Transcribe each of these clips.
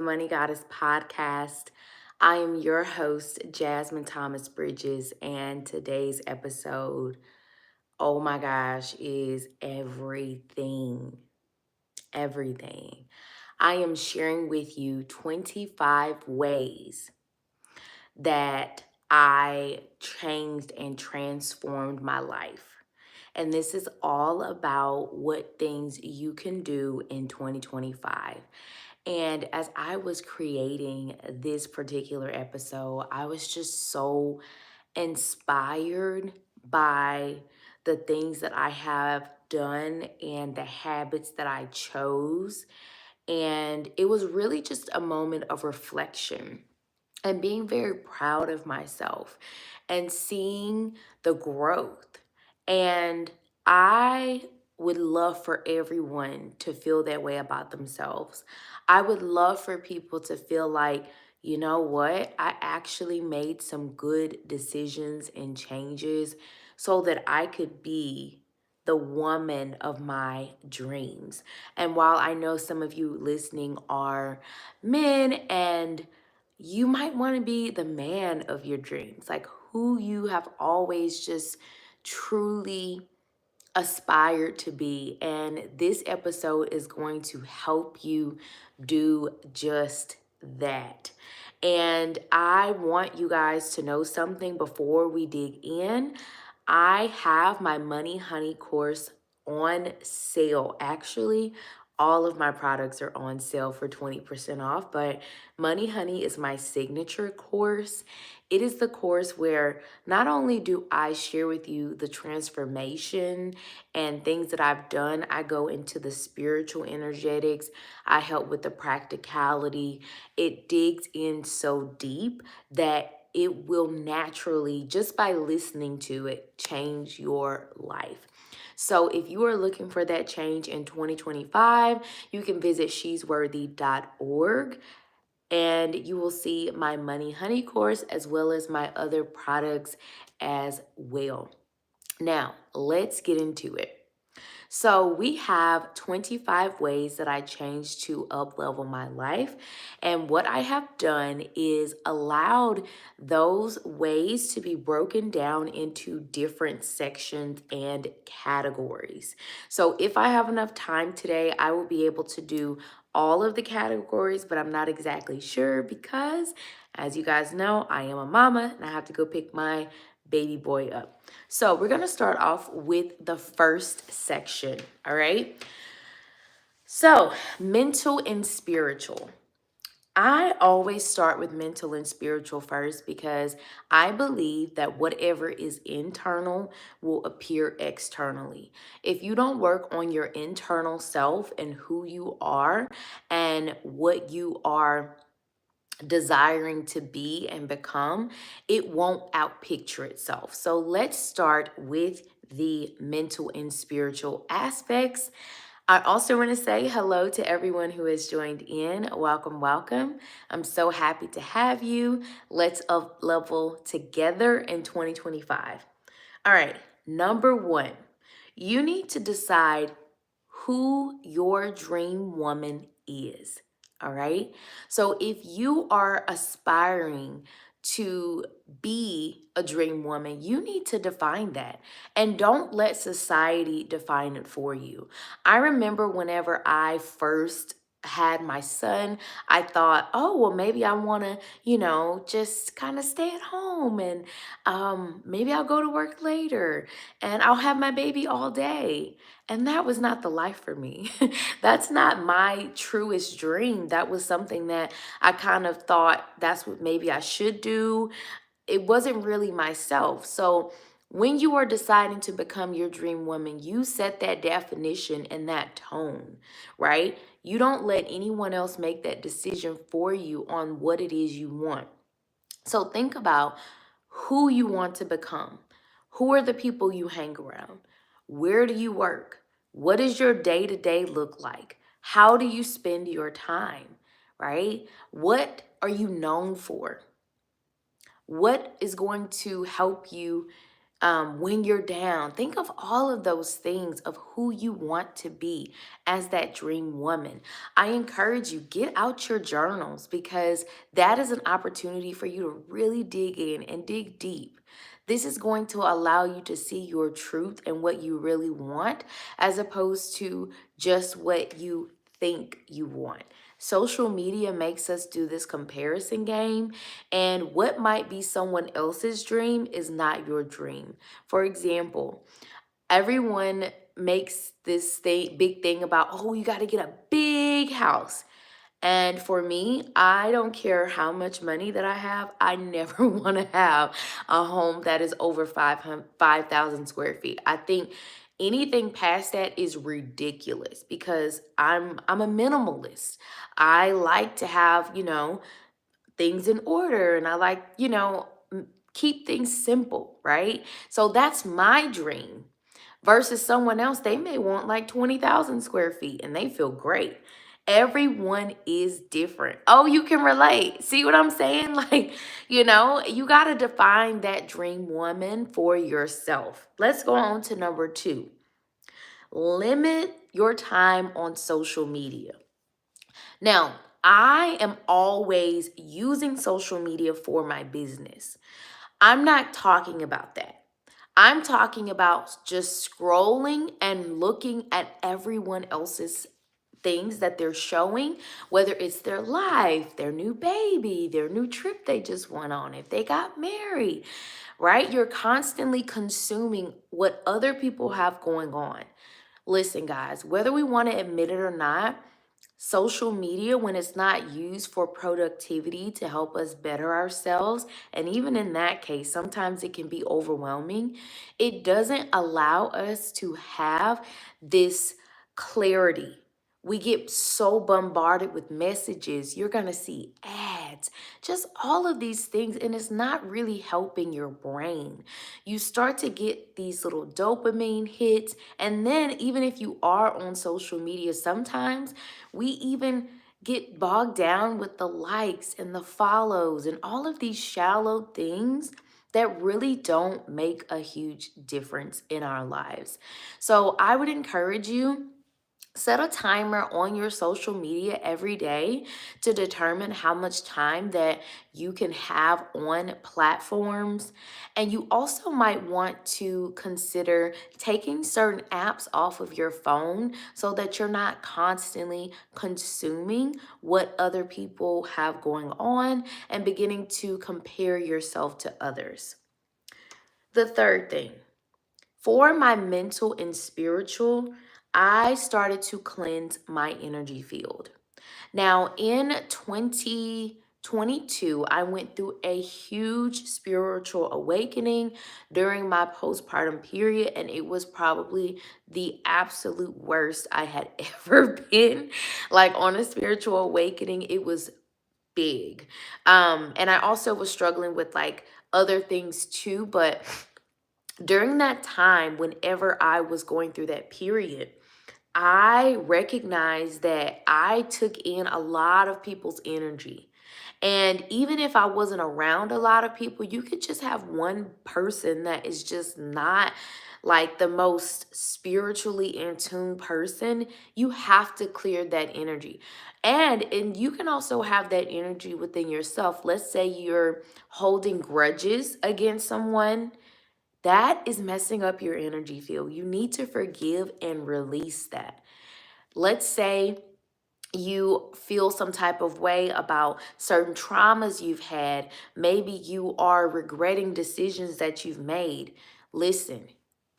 Money Goddess podcast. I am your host, Jasmine Thomas Bridges, and today's episode, oh my gosh, is everything. Everything. I am sharing with you 25 ways that I changed and transformed my life. And this is all about what things you can do in 2025. And as I was creating this particular episode, I was just so inspired by the things that I have done and the habits that I chose. And it was really just a moment of reflection and being very proud of myself and seeing the growth. And I would love for everyone to feel that way about themselves. I would love for people to feel like, you know what? I actually made some good decisions and changes so that I could be the woman of my dreams. And while I know some of you listening are men and you might want to be the man of your dreams, like who you have always just truly aspired to be. And this episode is going to help you do just that. And I want you guys to know something before we dig in. I have my Money Honey course on sale. Actually, all of my products are on sale for 20% off, but Money Honey is my signature course. It is the course where not only do I share with you the transformation and things that I've done, I go into the spiritual energetics, I help with the practicality. It digs in so deep that it will naturally, just by listening to it, change your life. So if you are looking for that change in 2025, you can visit shesworthy.org and you will see my Money Honey course as well as my other products as well. Now, let's get into it. So we have 25 ways that I changed to up level my life. And what I have done is allowed those ways to be broken down into different sections and categories. So if I have enough time today, I will be able to do all of the categories, but I'm not exactly sure because, as you guys know, I am a mama and I have to go pick my baby boy up. So we're going to start off with the first section, all right? So, mental and spiritual. I always start with mental and spiritual first because I believe that whatever is internal will appear externally. If you don't work on your internal self and who you are and what you are desiring to be and become, it won't outpicture itself. So let's start with the mental and spiritual aspects. I also want to say hello to everyone who has joined in. Welcome, welcome. I'm so happy to have you. Let's up level together in 2025. All right, number one, you need to decide who your dream woman is. All right. So if you are aspiring to be a dream woman, you need to define that and don't let society define it for you. I remember whenever I first had my son, I thought, oh, well, maybe I want to, just kind of stay at home and maybe I'll go to work later and I'll have my baby all day. And that was not the life for me. That's not my truest dream. That was something that I kind of thought that's what maybe I should do. It wasn't really myself. So when you are deciding to become your dream woman, you set that definition and that tone, right? You don't let anyone else make that decision for you on what it is you want. So think about who you want to become. Who are the people you hang around? Where do you work? What does your day to day look like? How do you spend your time, right? What are you known for? What is going to help you when you're down. Think of all of those things of who you want to be as that dream woman. I encourage you, get out your journals because that is an opportunity for you to really dig in and dig deep. This is going to allow you to see your truth and what you really want as opposed to just what you think you want. Social media makes us do this comparison game, and what might be someone else's dream is not your dream. For example, everyone makes this big thing about, oh, you got to get a big house. And for me, I don't care how much money that I have. I never want to have a home that is over 5,000 square feet. I think anything past that is ridiculous because I'm a minimalist. I like to have, things in order, and I like, keep things simple, right? So that's my dream versus someone else. They may want like 20,000 square feet and they feel great. Everyone is different. Oh, you can relate. See what I'm saying? Like, you got to define that dream woman for yourself. Let's go on to number 2. Limit your time on social media. Now, I am always using social media for my business. I'm not talking about that. I'm talking about just scrolling and looking at everyone else's things that they're showing, whether it's their life, their new baby, their new trip they just went on, if they got married, right? You're constantly consuming what other people have going on. Listen, guys, whether we want to admit it or not, social media, when it's not used for productivity to help us better ourselves, and even in that case, sometimes it can be overwhelming, it doesn't allow us to have this clarity. We get so bombarded with messages. You're going to see ads, just all of these things, and it's not really helping your brain. You start to get these little dopamine hits, and then even if you are on social media, sometimes we even get bogged down with the likes and the follows and all of these shallow things that really don't make a huge difference in our lives. So I would encourage you, set a timer on your social media every day to determine how much time that you can have on platforms. And you also might want to consider taking certain apps off of your phone so that you're not constantly consuming what other people have going on and beginning to compare yourself to others. The third thing, for my mental and spiritual, I started to cleanse my energy field. Now, in 2022, I went through a huge spiritual awakening during my postpartum period, and it was probably the absolute worst I had ever been. Like, on a spiritual awakening, it was big. And I also was struggling with like other things too, but during that time, whenever I was going through that period, I recognized that I took in a lot of people's energy. And even if I wasn't around a lot of people, you could just have one person that is just not like the most spiritually in tune person. You have to clear that energy. And you can also have that energy within yourself. Let's say you're holding grudges against someone, that is messing up your energy field. You need to forgive and release that. Let's say you feel some type of way about certain traumas you've had. Maybe you are regretting decisions that you've made. Listen,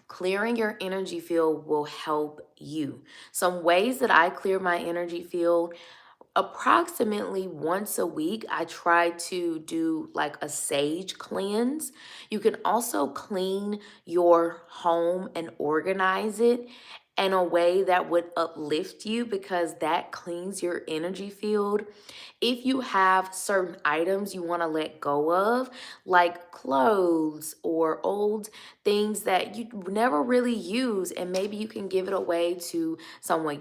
clearing your energy field will help you. Some ways that I clear my energy field: approximately once a week, I try to do like a sage cleanse. You can also clean your home and organize it in a way that would uplift you because that cleans your energy field. If you have certain items you want to let go of, like clothes or old things that you never really use, and maybe you can give it away to someone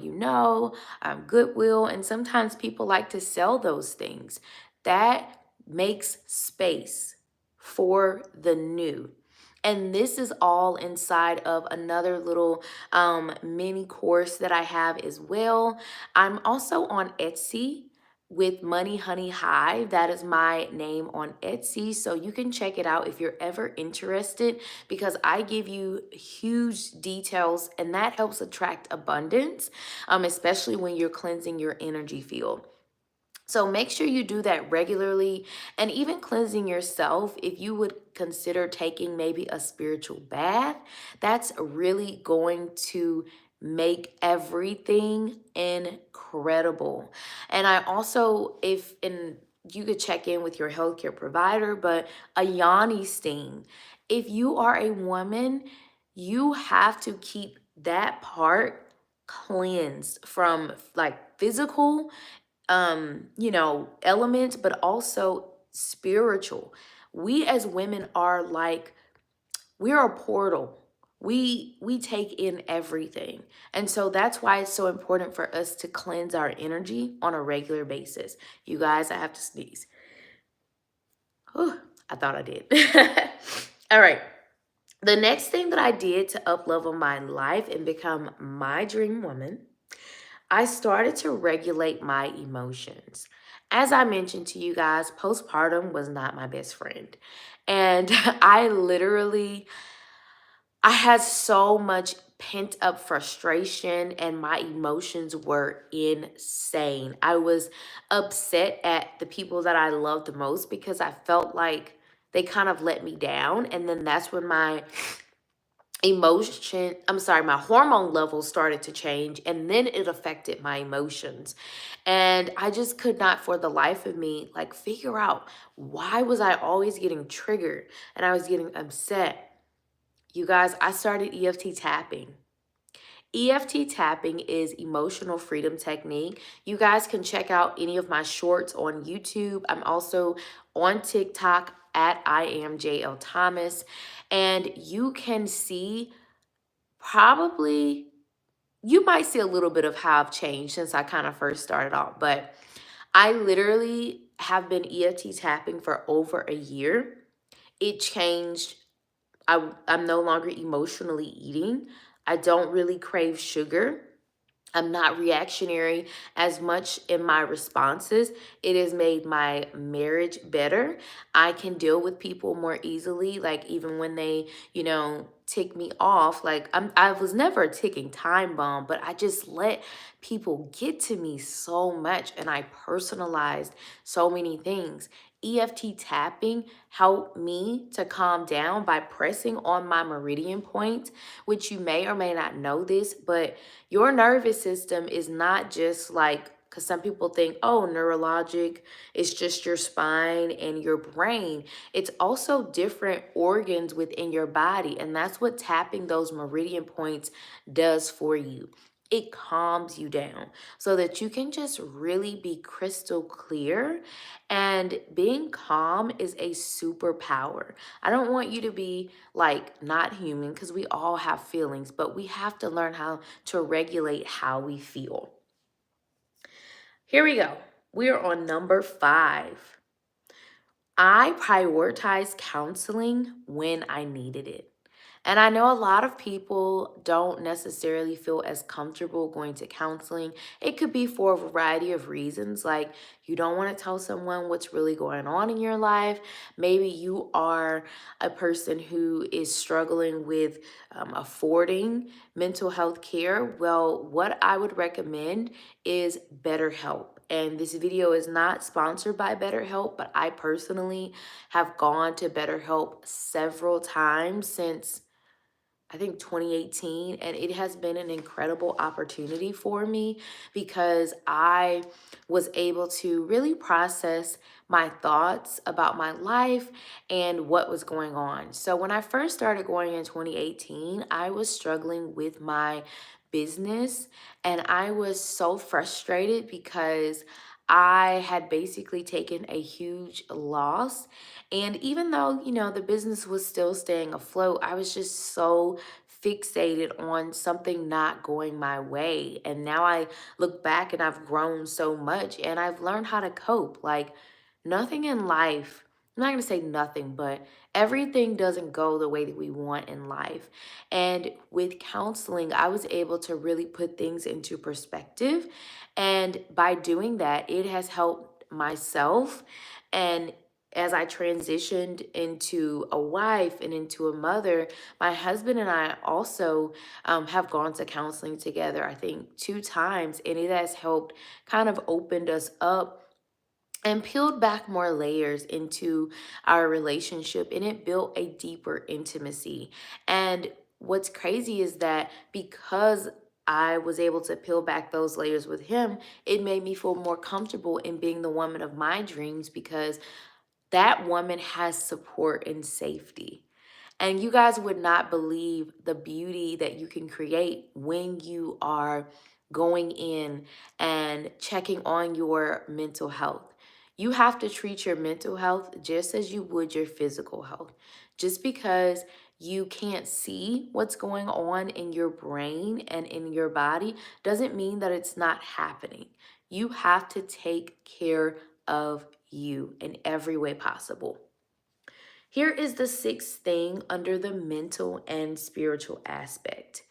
Goodwill, and sometimes people like to sell those things. That makes space for the new. And this is all inside of another little mini course that I have as well. I'm also on Etsy with Money Honey Hive. That is my name on Etsy. So you can check it out if you're ever interested, because I give you huge details and that helps attract abundance, especially when you're cleansing your energy field. So make sure you do that regularly, and even cleansing yourself. If you would consider taking maybe a spiritual bath, that's really going to make everything incredible. And I also, if in you could check in with your healthcare provider, but a yoni steam. If you are a woman, you have to keep that part cleansed from like physical elements, but also spiritual. We as women are like, we're a portal. We take in everything. And so that's why it's so important for us to cleanse our energy on a regular basis. You guys, I have to sneeze. Whew, I thought I did. All right. The next thing that I did to uplevel my life and become my dream woman, I started to regulate my emotions. As I mentioned to you guys, postpartum was not my best friend. And I had so much pent up frustration and my emotions were insane. I was upset at the people that I loved the most because I felt like they kind of let me down. And then that's when my hormone levels started to change, and then it affected my emotions. And I just could not for the life of me like figure out, why was I always getting triggered and I was getting upset. You guys, I started EFT tapping. EFT tapping is emotional freedom technique. You guys can check out any of my shorts on YouTube. I'm also on TikTok at I am JL Thomas, and you can see, probably, you might see a little bit of how I've changed since I kind of first started off, but I literally have been EFT tapping for over a year. It changed. I'm no longer emotionally eating. I don't really crave sugar. I'm not reactionary as much in my responses. It has made my marriage better. I can deal with people more easily. Like even when they, tick me off, like I was never a ticking time bomb, but I just let people get to me so much and I personalized so many things. EFT tapping helped me to calm down by pressing on my meridian point, which you may or may not know this, but your nervous system is not just like, because some people think, oh, neurologic, it's just your spine and your brain. It's also different organs within your body. And that's what tapping those meridian points does for you. It calms you down so that you can just really be crystal clear. And being calm is a superpower. I don't want you to be like not human, because we all have feelings, but we have to learn how to regulate how we feel. Here we go. We are on number 5. I prioritized counseling when I needed it. And I know a lot of people don't necessarily feel as comfortable going to counseling. It could be for a variety of reasons, like you don't want to tell someone what's really going on in your life. Maybe you are a person who is struggling with affording mental health care. Well, what I would recommend is BetterHelp. And this video is not sponsored by BetterHelp, but I personally have gone to BetterHelp several times since I think 2018, and it has been an incredible opportunity for me because I was able to really process my thoughts about my life and what was going on. So when I first started going in 2018, I was struggling with my business and I was so frustrated because I had basically taken a huge loss. And even though, the business was still staying afloat, I was just so fixated on something not going my way. And now I look back and I've grown so much and I've learned how to cope. Like nothing in life, I'm not going to say nothing, but everything doesn't go the way that we want in life. And with counseling, I was able to really put things into perspective. And by doing that, it has helped myself. And as I transitioned into a wife and into a mother, my husband and I also have gone to counseling together, I think 2 times, and it has helped kind of opened us up and peeled back more layers into our relationship, and it built a deeper intimacy. And what's crazy is that because I was able to peel back those layers with him, it made me feel more comfortable in being the woman of my dreams because that woman has support and safety. And you guys would not believe the beauty that you can create when you are going in and checking on your mental health. You have to treat your mental health just as you would your physical health. Just because you can't see what's going on in your brain and in your body doesn't mean that it's not happening. You have to take care of you in every way possible. Here is the sixth thing under the mental and spiritual aspect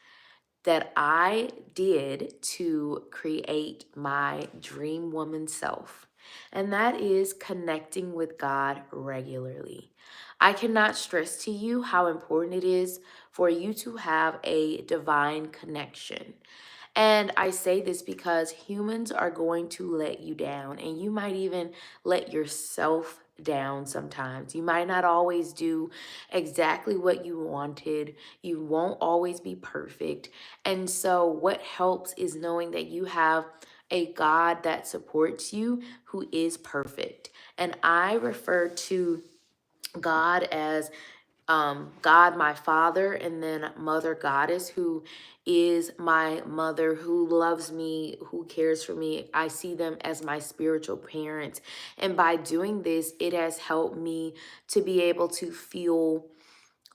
that I did to create my dream woman self, and that is connecting with God regularly. I cannot stress to you how important it is for you to have a divine connection. And I say this because humans are going to let you down, and you might even let yourself down sometimes. You might not always do exactly what you wanted. You won't always be perfect. And so, what helps is knowing that you have a God that supports you who is perfect. And I refer to God as God, my father, and then Mother Goddess, who is my mother, who loves me, who cares for me. I see them as my spiritual parents. And by doing this, it has helped me to be able to feel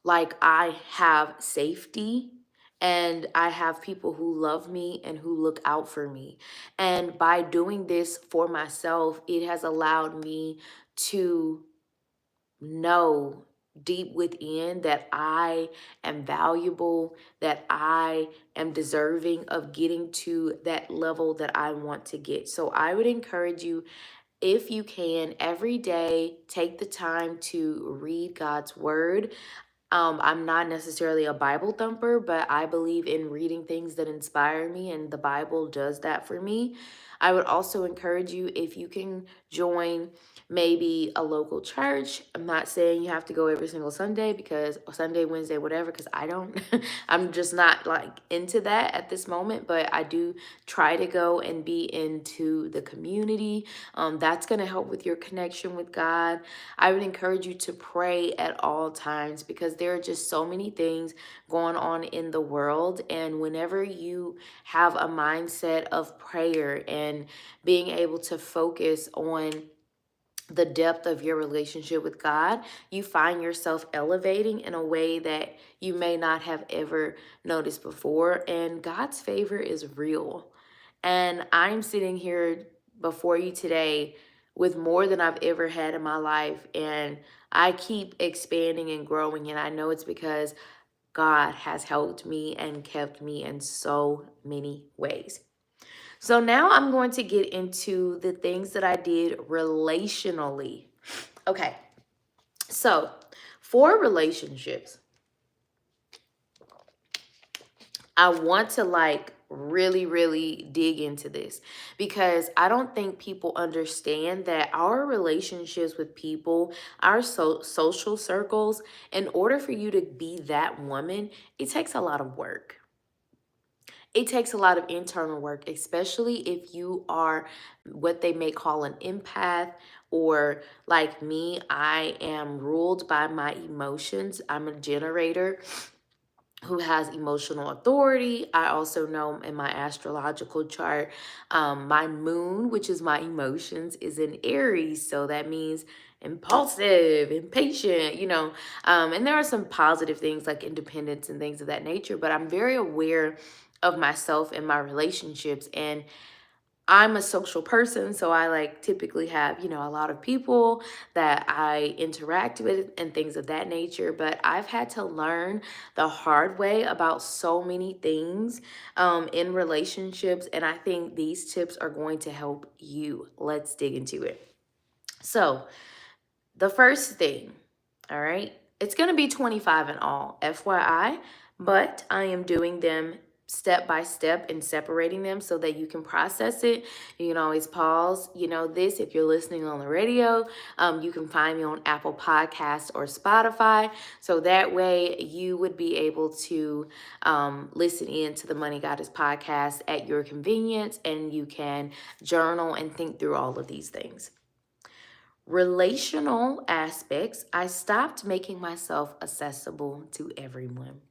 like I have safety and I have people who love me and who look out for me. And by doing this for myself, it has allowed me to know deep within that I am valuable, that I am deserving of getting to that level that I want to get. So I would encourage you, if you can, every day, take the time to read God's word. I'm not necessarily a Bible thumper, but I believe in reading things that inspire me, and the Bible does that for me. I would also encourage you, if you can join maybe a local church. I'm not saying you have to go every single Sunday because Sunday, Wednesday, whatever, because I don't. I'm just not like into that at this moment, but I do try to go and be into the community. That's going to help with your connection with God. I would encourage you to pray at all times because there are just so many things going on in the world. And whenever you have a mindset of prayer and being able to focus on the depth of your relationship with God, you find yourself elevating in a way that you may not have ever noticed before. And God's favor is real. And I'm sitting here before you today with more than I've ever had in my life. And I keep expanding and growing. And I know it's because God has helped me and kept me in so many ways. So now I'm going to get into the things that I did relationally. Okay, so for relationships, I want to really dig into this because I don't think people understand that our relationships with people, our social circles, in order for you to be that woman, it takes a lot of work. It takes a lot of internal work, especially if you are what they may call an empath, or like me, I am ruled by my emotions. I'm a generator who has emotional authority. I also know in my astrological chart, my moon, which is my emotions, is in Aries. So that means impulsive, impatient, and there are some positive things like independence and things of that nature, but I'm very aware of myself and my relationships. And I'm a social person, so I like typically have, a lot of people that I interact with and things of that nature. But I've had to learn the hard way about so many things in relationships. And I think these tips are going to help you. Let's dig into it. So, the first thing, all right, it's going to be 25 in all, FYI, but I am doing them step by step and separating them so that you can process it. You can always pause, this if you're listening on the radio. You can find me on Apple Podcasts or Spotify. So that way you would be able to listen in to the Money Goddess podcast at your convenience, and you can journal and think through all of these things. Relational aspects, I stopped making myself accessible to everyone.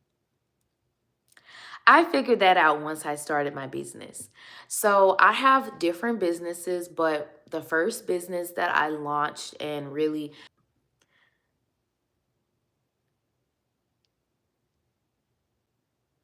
I figured that out once I started my business. So I have different businesses, but the first business that I launched and really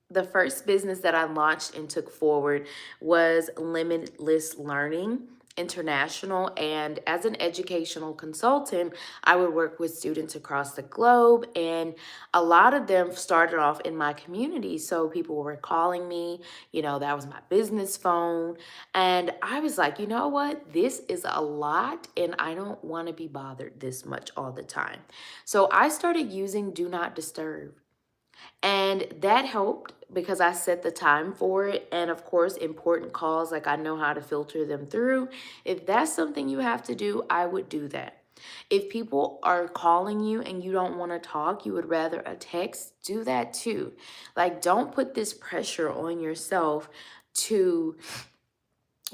the first business that I launched and took forward was Limitless Learning International. And as an educational consultant, I would work with students across the globe. And a lot of them started off in my community. So people were calling me, that was my business phone. And I was like, you know what? This is a lot, and I don't want to be bothered this much all the time. So I started using Do Not Disturb. And that helped because I set the time for it. And of course, important calls, like I know how to filter them through. If that's something you have to do, I would do that. If people are calling you and you don't want to talk, you would rather a text, do that too. Like, don't put this pressure on yourself to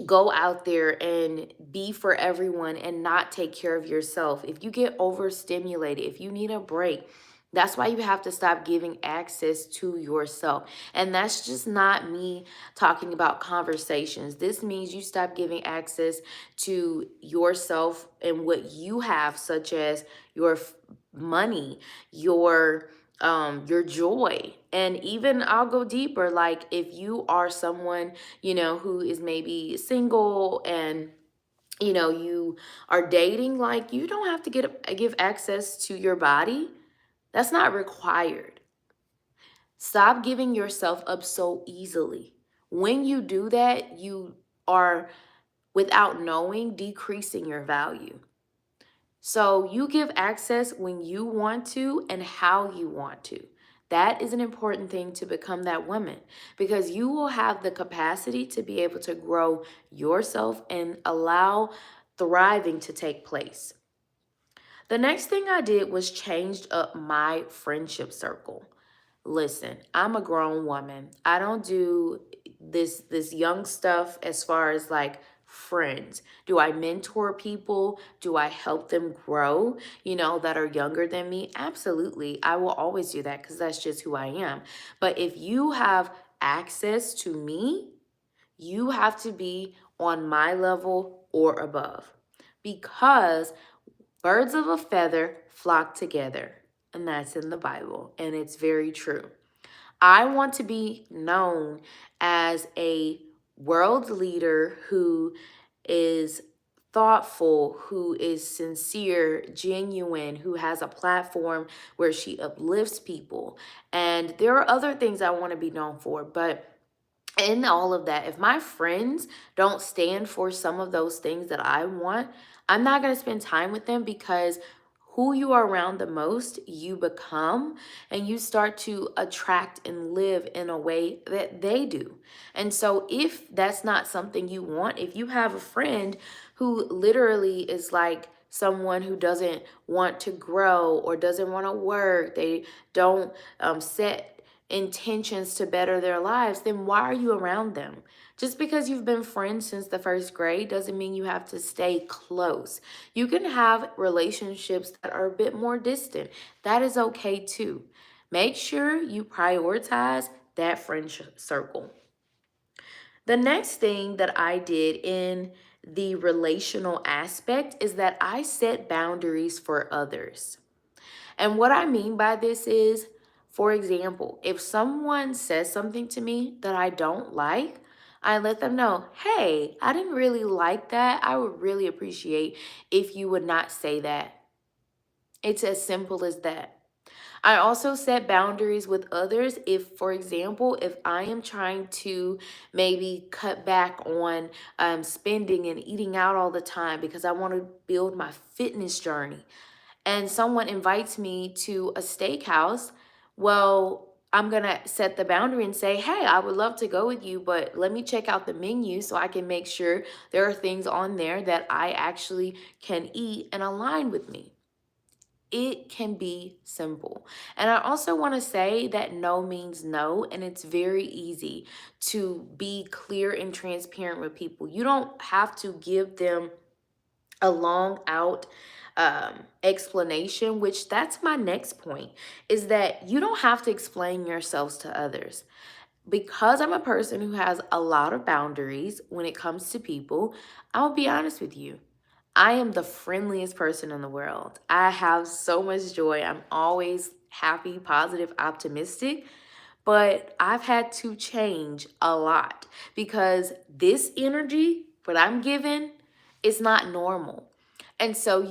go out there and be for everyone and not take care of yourself. If you get overstimulated, if you need a break, that's why you have to stop giving access to yourself. And that's just not me talking about conversations. This means you stop giving access to yourself and what you have, such as your money, your joy. And even I'll go deeper, like if you are someone, who is maybe single and you are dating, like you don't have to give access to your body. That's not required. Stop giving yourself up so easily. When you do that, you are, without knowing, decreasing your value. So you give access when you want to and how you want to. That is an important thing to become that woman, because you will have the capacity to be able to grow yourself and allow thriving to take place. The next thing I did was changed up my friendship circle. Listen, I'm a grown woman. I don't do this young stuff as far as like friends. Do I mentor people? Do I help them grow, that are younger than me? Absolutely. I will always do that because that's just who I am. But if you have access to me, you have to be on my level or above, because birds of a feather flock together. And that's in the Bible. And it's very true. I want to be known as a world leader who is thoughtful, who is sincere, genuine, who has a platform where she uplifts people. And there are other things I want to be known for, but in all of that, if my friends don't stand for some of those things that I want, I'm not going to spend time with them, because who you are around the most, you become, and you start to attract and live in a way that they do. And so if that's not something you want, if you have a friend who literally is like someone who doesn't want to grow or doesn't want to work, they don't set intentions to better their lives, then why are you around them? Just because you've been friends since the first grade doesn't mean you have to stay close. You can have relationships that are a bit more distant. That is okay too. Make sure you prioritize that friendship circle. The next thing that I did in the relational aspect is that I set boundaries for others. And what I mean by this is, for example, if someone says something to me that I don't like, I let them know, hey, I didn't really like that. I would really appreciate if you would not say that. It's as simple as that. I also set boundaries with others. If, for example, if I am trying to maybe cut back on spending and eating out all the time because I want to build my fitness journey, and someone invites me to a steakhouse, well, I'm going to set the boundary and say, hey, I would love to go with you, but let me check out the menu so I can make sure there are things on there that I actually can eat and align with me. It can be simple. And I also want to say that no means no, and it's very easy to be clear and transparent with people. You don't have to give them a long out explanation, which that's my next point, is that you don't have to explain yourselves to others. Because I'm a person who has a lot of boundaries when it comes to people, I'll be honest with you. I am the friendliest person in the world. I have so much joy. I'm always happy, positive, optimistic. But I've had to change a lot because this energy, what I'm given, is not normal. And so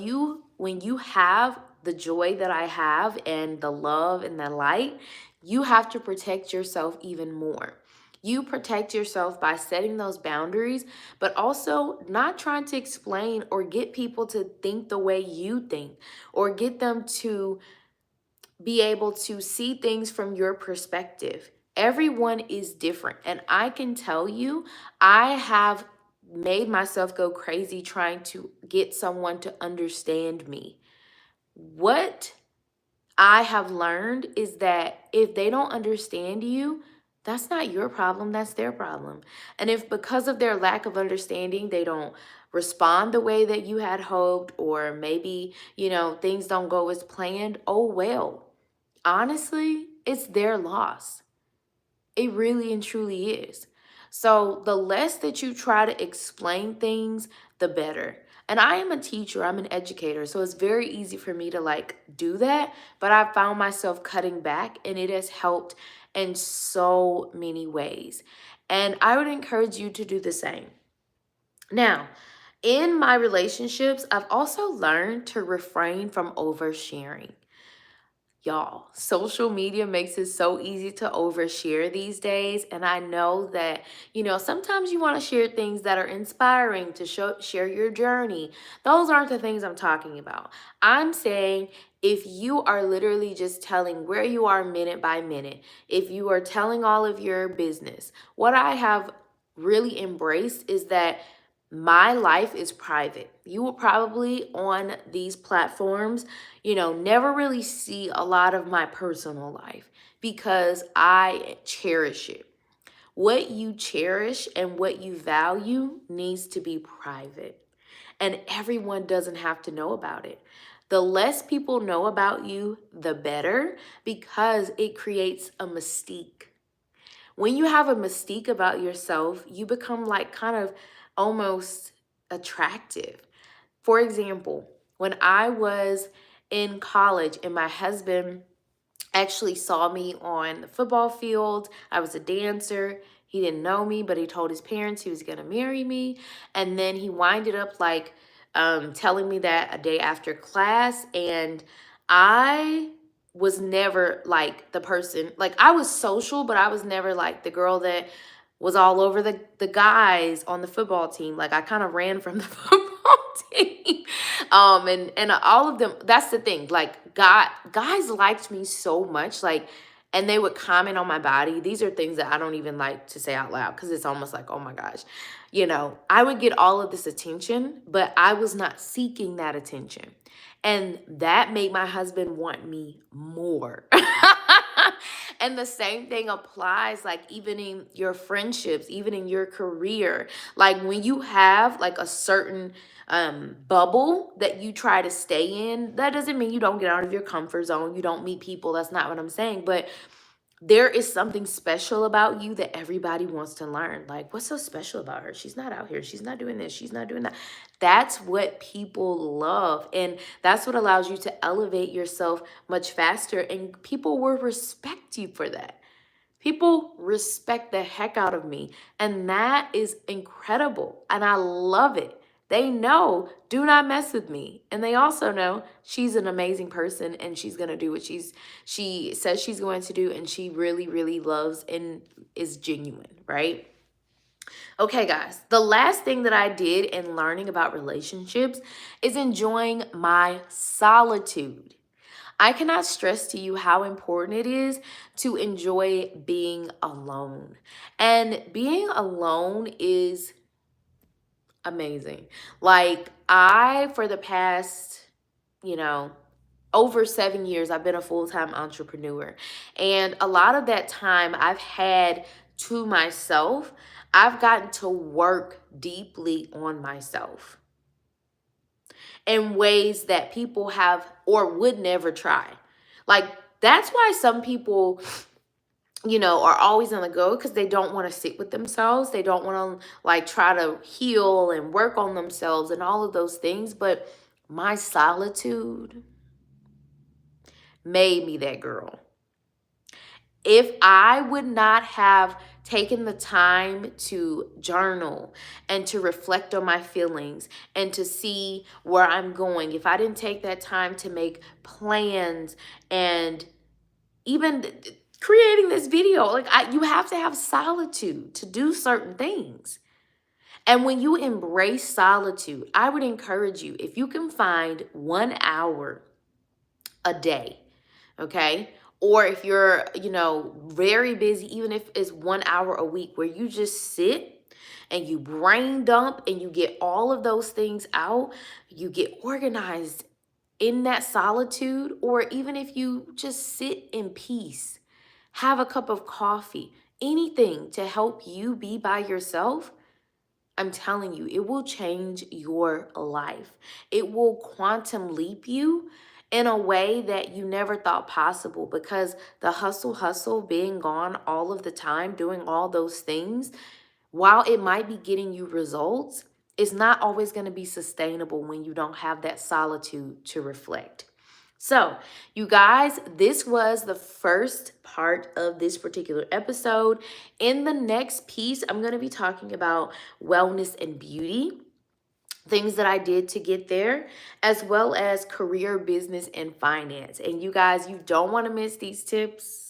when you have the joy that I have and the love and the light, you have to protect yourself even more. You protect yourself by setting those boundaries, but also not trying to explain or get people to think the way you think or get them to be able to see things from your perspective. Everyone is different. And I can tell you, I have made myself go crazy trying to get someone to understand me. What I have learned is that if they don't understand you, that's not your problem, that's their problem. And if because of their lack of understanding, they don't respond the way that you had hoped, or maybe, things don't go as planned, oh well. Honestly, it's their loss. It really and truly is. So the less that you try to explain things, the better. And I am a teacher, I'm an educator, so it's very easy for me to do that. But I found myself cutting back, and it has helped in so many ways. And I would encourage you to do the same. Now, in my relationships, I've also learned to refrain from oversharing. Y'all, social media makes it so easy to overshare these days. And I know that, sometimes you want to share things that are inspiring to share your journey. Those aren't the things I'm talking about. I'm saying if you are literally just telling where you are minute by minute, if you are telling all of your business, what I have really embraced is that my life is private. You will probably on these platforms, never really see a lot of my personal life because I cherish it. What you cherish and what you value needs to be private, and everyone doesn't have to know about it. The less people know about you, the better, because it creates a mystique. When you have a mystique about yourself, you become kind of almost attractive. For example, when I was in college and my husband actually saw me on the football field, I was a dancer. He didn't know me, but he told his parents he was going to marry me. And then he winded up telling me that a day after class. And I was never the person, I was social, but I was never the girl that was all over the guys on the football team. I kind of ran from the football team. And all of them, that's the thing. Guys liked me so much, and they would comment on my body. These are things that I don't even like to say out loud because it's almost like, oh my gosh. I would get all of this attention, but I was not seeking that attention. And that made my husband want me more. And the same thing applies, even in your friendships, even in your career. When you have a certain bubble that you try to stay in, that doesn't mean you don't get out of your comfort zone. You don't meet people. That's not what I'm saying. But there is something special about you that everybody wants to learn. What's so special about her? She's not out here. She's not doing this. She's not doing that. That's what people love. And that's what allows you to elevate yourself much faster. And people will respect you for that. People respect the heck out of me. And that is incredible. And I love it. They know, do not mess with me. And they also know she's an amazing person and she's going to do what she says she's going to do, and she really, really loves and is genuine, right? Okay, guys, the last thing that I did in learning about relationships is enjoying my solitude. I cannot stress to you how important it is to enjoy being alone. And being alone is amazing. Like, for the past, you know, over 7 years, I've been a full-time entrepreneur. And a lot of that time I've had to myself, I've gotten to work deeply on myself in ways that people have or would never try. Like, that's why some people, are always on the go, because they don't want to sit with themselves. They don't want to like try to heal and work on themselves and all of those things. But my solitude made me that girl. If I would not have taken the time to journal and to reflect on my feelings and to see where I'm going, if I didn't take that time to make plans and even creating this video, like you have to have solitude to do certain things. And when you embrace solitude, I would encourage you, if you can find 1 hour a day, okay? Or if you're, very busy, even if it's 1 hour a week where you just sit and you brain dump and you get all of those things out, you get organized in that solitude. Or even if you just sit in peace, have a cup of coffee, anything to help you be by yourself, I'm telling you, it will change your life. It will quantum leap you in a way that you never thought possible, because the hustle, being gone all of the time, doing all those things, while it might be getting you results, it's not always going to be sustainable when you don't have that solitude to reflect. So, you guys, this was the first part of this particular episode. In the next piece, I'm going to be talking about wellness and beauty, things that I did to get there, as well as career, business, and finance. And you guys, you don't want to miss these tips,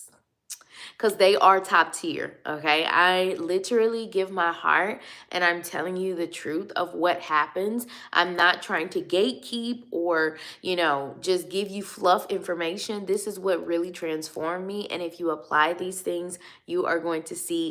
because they are top tier, okay? I literally give my heart, and I'm telling you the truth of what happens. I'm not trying to gatekeep or, just give you fluff information. This is what really transformed me, and if you apply these things, you are going to see